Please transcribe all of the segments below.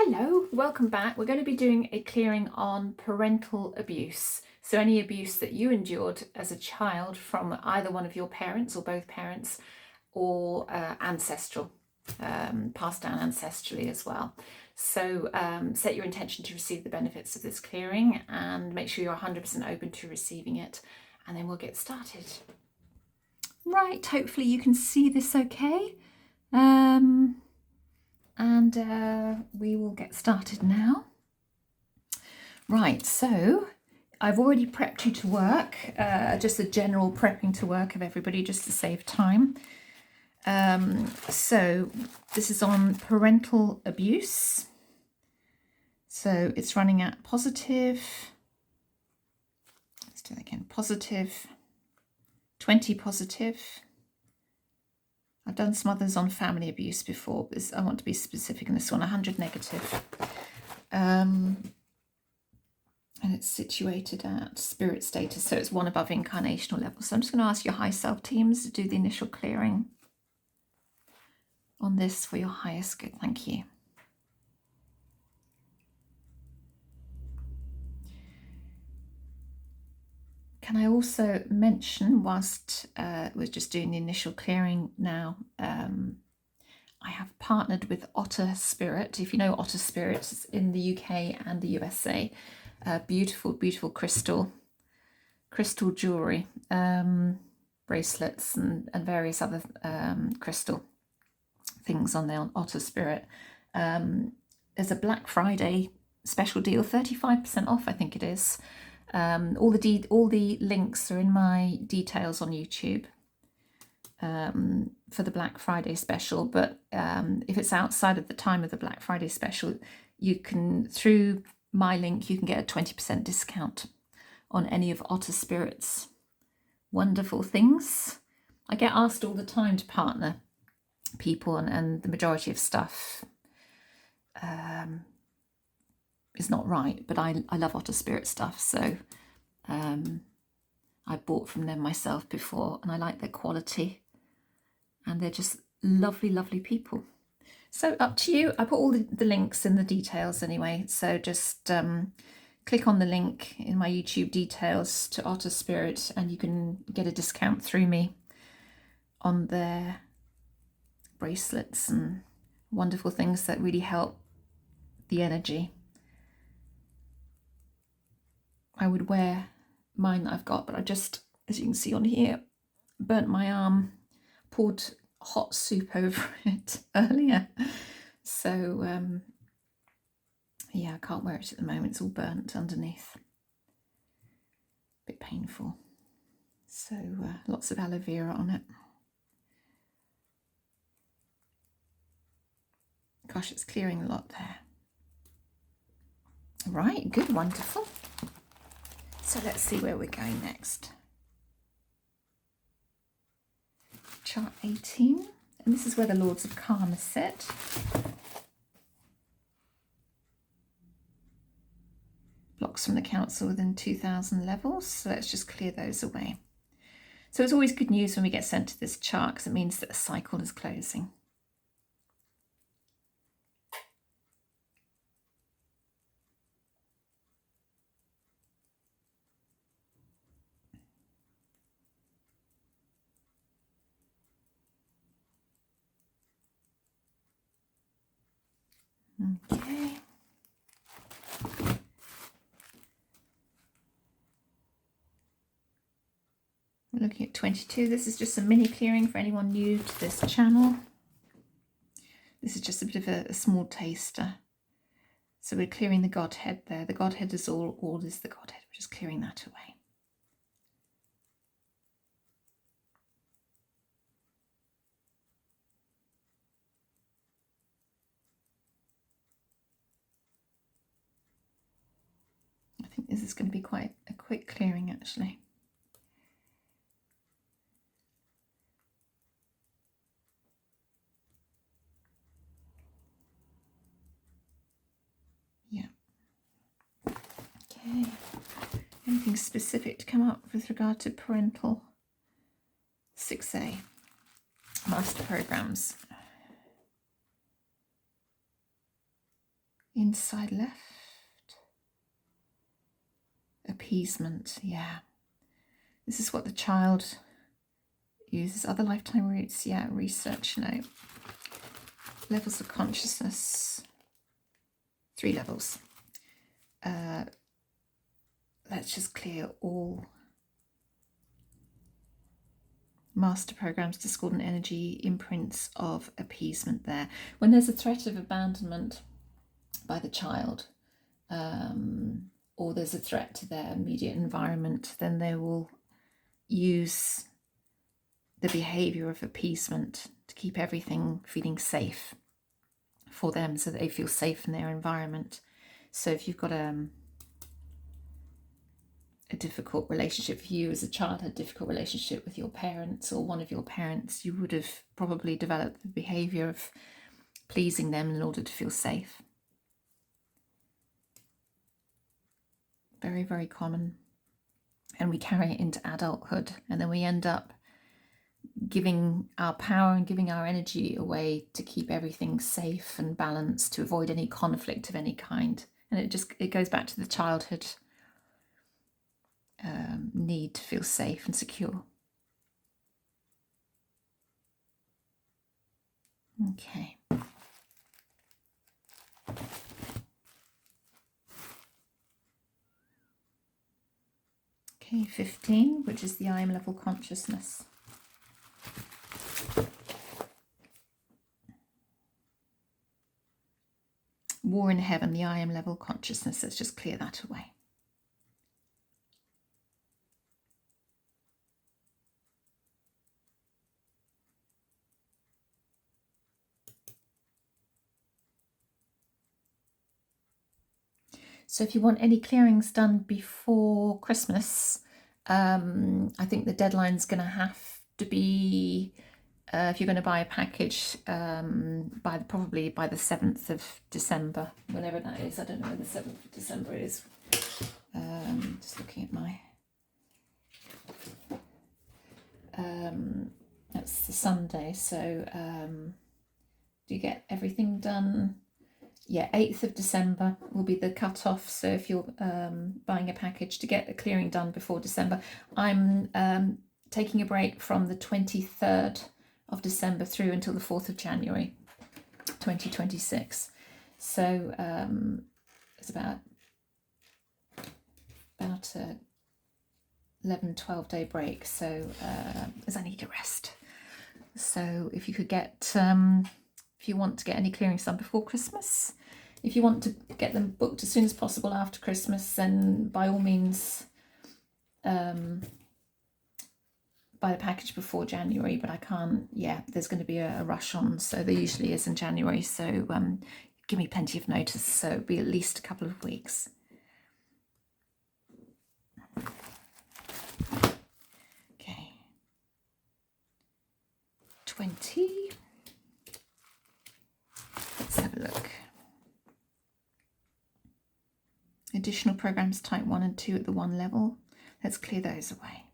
Hello, welcome back. We're going to be doing a clearing on parental abuse. So any abuse that you endured as a child from either one of your parents or both parents, or ancestral, passed down ancestrally as well. So set your intention to receive the benefits of this clearing and make sure you're 100% open to receiving it, and then we'll get started. Right, hopefully you can see this okay. We will get started now. Right, so I've already prepped you to work, just a general prepping to work of everybody just to save time. So this is on parental abuse. So it's running at positive, let's do that again, positive, 20 positive. I've done some others on family abuse before, but I want to be specific in this one, 100 negative. And it's situated at spirit status, so it's one above incarnational level. So I'm just going to ask your high self teams to do the initial clearing on this for your highest good. Thank you. Can I also mention, whilst we're just doing the initial clearing now, I have partnered with Otter Spirit. If you know Otter Spirit, it's in the UK and the USA. Beautiful, beautiful crystal jewellery, bracelets and various other crystal things on there on Otter Spirit. There's a Black Friday special deal, 35% off, I think it is. All the links are in my details on YouTube for the Black Friday special, but if it's outside of the time of the Black Friday special, you can, through my link, you can get a 20% discount on any of Otter Spirit's wonderful things. I get asked all the time to partner people, and the majority of stuff is not right, but I love Otter Spirit stuff, so I bought from them myself before, and I like their quality, and they're just lovely, lovely people. So up to you. I put all the links in the details anyway, so just click on the link in my YouTube details to Otter Spirit, and you can get a discount through me on their bracelets and wonderful things that really help the energy. I would wear mine that I've got, but I just, as you can see on here, burnt my arm, poured hot soup over it earlier. So yeah, I can't wear it at the moment. It's all burnt underneath. A bit painful. So lots of aloe vera on it. Gosh, it's clearing a lot there. Right, good, wonderful. So let's see where we're going next. Chart 18, and this is where the Lords of Karma sit. Blocks from the council within 2,000 levels, so let's just clear those away. So it's always good news when we get sent to this chart, because it means that a cycle is closing. Okay. We're looking at 22. This is just a mini clearing for anyone new to this channel. This is just a bit of a small taster. So we're clearing the Godhead there. The Godhead is all is the Godhead. We're just clearing that away. I think this is going to be quite a quick clearing, actually. Yeah. Okay. Anything specific to come up with regard to parental 6A master programs? Inside left. Appeasement, yeah. This is what the child uses. Other lifetime roots, yeah. Research, no. Levels of consciousness. 3 levels. Let's just clear all master programs, discordant energy, imprints of appeasement there. When there's a threat of abandonment by the child, or there's a threat to their immediate environment, then they will use the behavior of appeasement to keep everything feeling safe for them, so that they feel safe in their environment. So if you've got a difficult relationship, if you as a child had a difficult relationship with your parents or one of your parents, you would have probably developed the behavior of pleasing them in order to feel safe. Very, very common. And we carry it into adulthood, and then we end up giving our power and giving our energy away to keep everything safe and balanced, to avoid any conflict of any kind. And it goes back to the childhood need to feel safe and secure. Okay. Okay, 15, which is the I am level consciousness. War in heaven, the I am level consciousness. Let's just clear that away. So if you want any clearings done before Christmas, I think the deadline's going to have to be, if you're going to buy a package, probably by the 7th of December, whenever that is. I don't know when the 7th of December is. Just looking at my... that's the Sunday, so do you get everything done? Yeah, 8th of December will be the cut-off. So if you're buying a package to get the clearing done before December, I'm taking a break from the 23rd of December through until the 4th of January 2026. So it's about a 11-12 day break, so as I need a rest. So if you could get if you want to get any clearings done before Christmas, if you want to get them booked as soon as possible after Christmas, then by all means buy the package before January. But I can't, there's going to be a rush on, so there usually is in January, so give me plenty of notice, so it'll be at least a couple of weeks. Okay, 20. Let's have a look. Additional programs type 1 and 2 at the 1 level. Let's clear those away.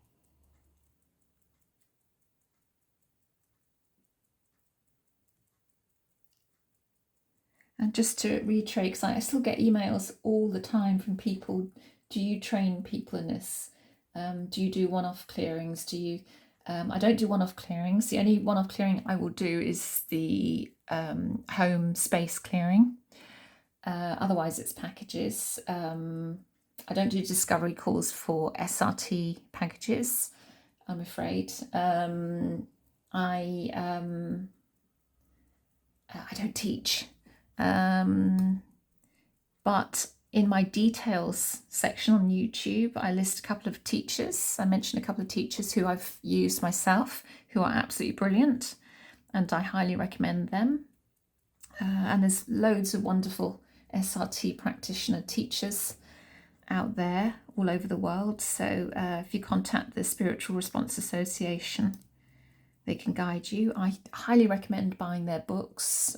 And just to reiterate, because I still get emails all the time from people, do you train people in this? Do you do one-off clearings? Do you... I don't do one-off clearings. The only one-off clearing I will do is the home space clearing. Otherwise it's packages. I don't do discovery calls for SRT packages, I'm afraid. I don't teach. But in my details section on YouTube, I list a couple of teachers. I mentioned a couple of teachers who I've used myself, who are absolutely brilliant, and I highly recommend them. And there's loads of wonderful SRT practitioner teachers out there all over the world. So if you contact the Spiritual Response Association, they can guide you. I highly recommend buying their books,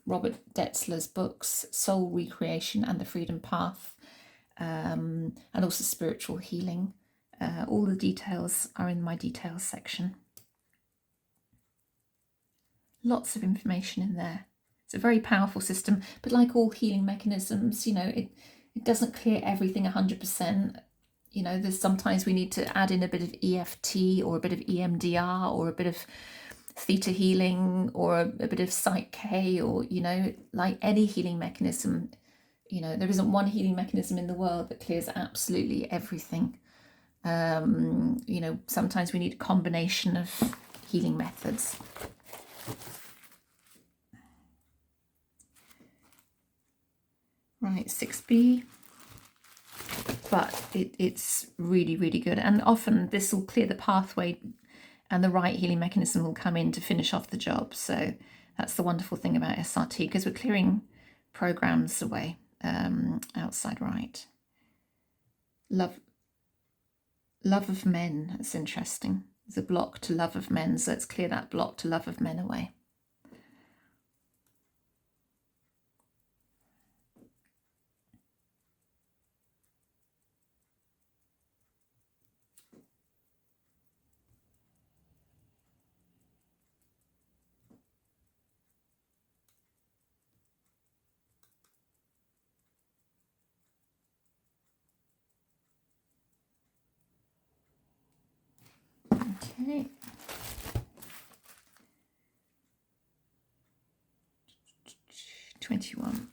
Robert Detzler's books, Soul Recreation and the Freedom Path, and also Spiritual Healing. All the details are in my details section. Lots of information in there. It's a very powerful system, but like all healing mechanisms, you know, it doesn't clear everything 100%. You know, there's sometimes we need to add in a bit of EFT or a bit of EMDR or a bit of theta healing or a bit of Psych K, or, you know, like any healing mechanism, you know, there isn't one healing mechanism in the world that clears absolutely everything. You know, sometimes we need a combination of healing methods. Right, 6B. But it's really, really good. And often this will clear the pathway and the right healing mechanism will come in to finish off the job. So that's the wonderful thing about SRT, because we're clearing programs away. Outside right. Love of men. That's interesting. There's a block to love of men. So let's clear that block to love of men away. Okay. $21.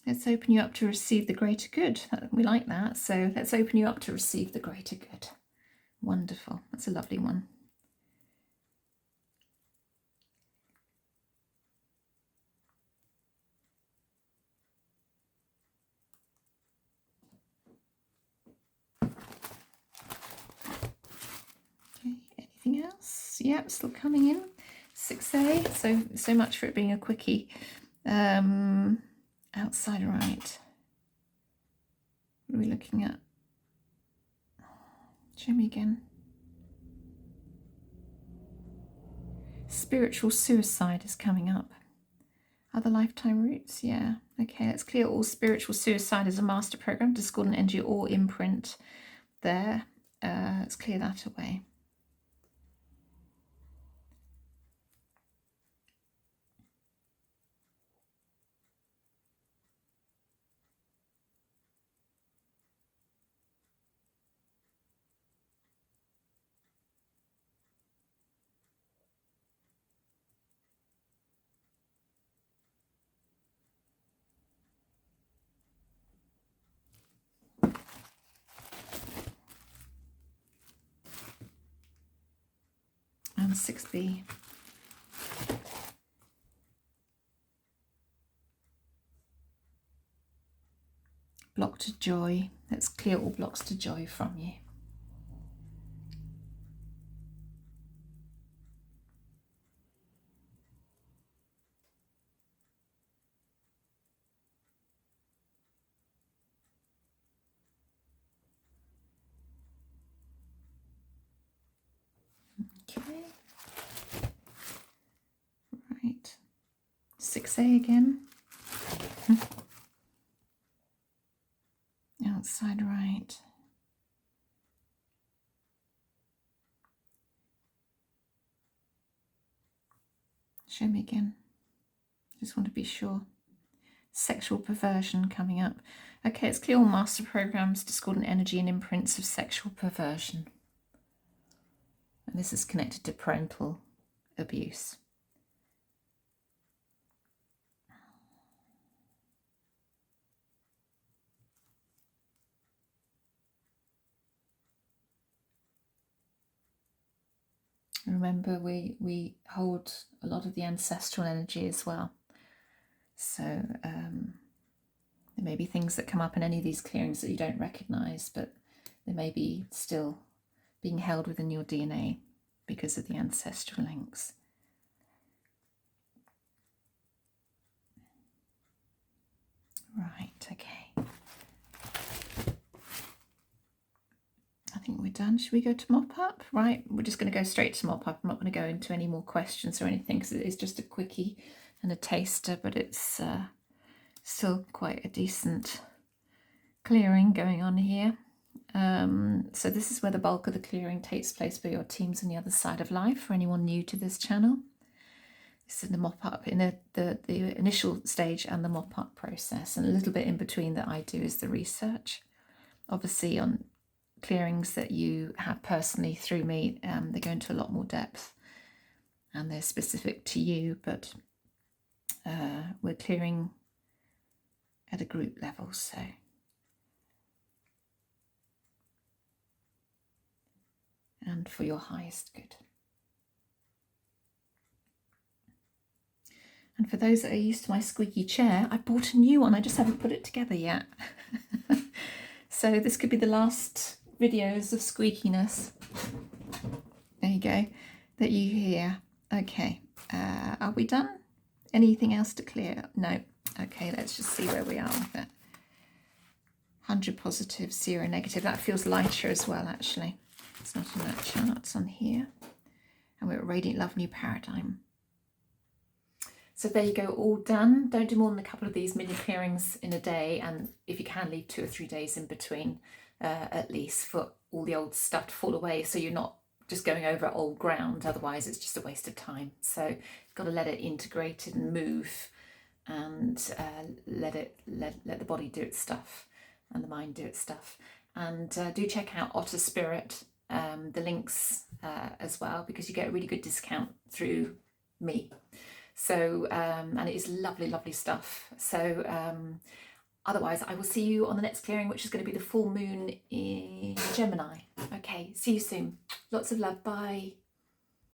Let's open you up to receive the greater good. We like that. So let's open you up to receive the greater good. Wonderful. That's a lovely one. Okay, anything else? Yep, still coming in. 6A. So much for it being a quickie. Outside right. What are we looking at? Show me again. Spiritual suicide is coming up. Other lifetime roots, yeah. Okay, let's clear all spiritual suicide as a master program, discordant energy or imprint there. Let's clear that away. And 6B. Block to joy. Let's clear all blocks to joy from you. Okay. Right. 6A again. Outside right. Show me again. Just want to be sure. Sexual perversion coming up. Okay, let's clear all master programs, discordant energy and imprints of sexual perversion. And this is connected to parental abuse. Remember, we hold a lot of the ancestral energy as well. So there may be things that come up in any of these clearings that you don't recognize, but they may be still being held within your DNA because of the ancestral links. Right, okay. I think we're done. Should we go to mop up? Right, we're just going to go straight to mop up. I'm not going to go into any more questions or anything because it is just a quickie and a taster, but it's still quite a decent clearing going on here. So this is where the bulk of the clearing takes place by your teams on the other side of life. For anyone new to this channel, this is the mop-up in the initial stage and the mop-up process, and a little bit in between that I do is the research. Obviously on clearings that you have personally through me, they go into a lot more depth and they're specific to you, but we're clearing at a group level, so and for your highest good. And for those that are used to my squeaky chair, I bought a new one. I just haven't put it together yet. So this could be the last videos of squeakiness. There you go, that you hear. Okay, are we done? Anything else to clear? No. Okay, let's just see where we are with it. 100 positive, 0 negative. That feels lighter as well, actually. It's not on that chart, it's on here. And we're at Radiant Love New Paradigm. So there you go, all done. Don't do more than a couple of these mini clearings in a day, and if you can, leave 2 or 3 days in between at least for all the old stuff to fall away, so you're not just going over old ground, otherwise it's just a waste of time. So you've got to let it integrate and move, and let the body do its stuff and the mind do its stuff. And do check out Otter Spirit, the links as well, because you get a really good discount through me. So and it is lovely, lovely stuff. So otherwise I will see you on the next clearing, which is going to be the full moon in Gemini. Okay, see you soon. Lots of love. Bye.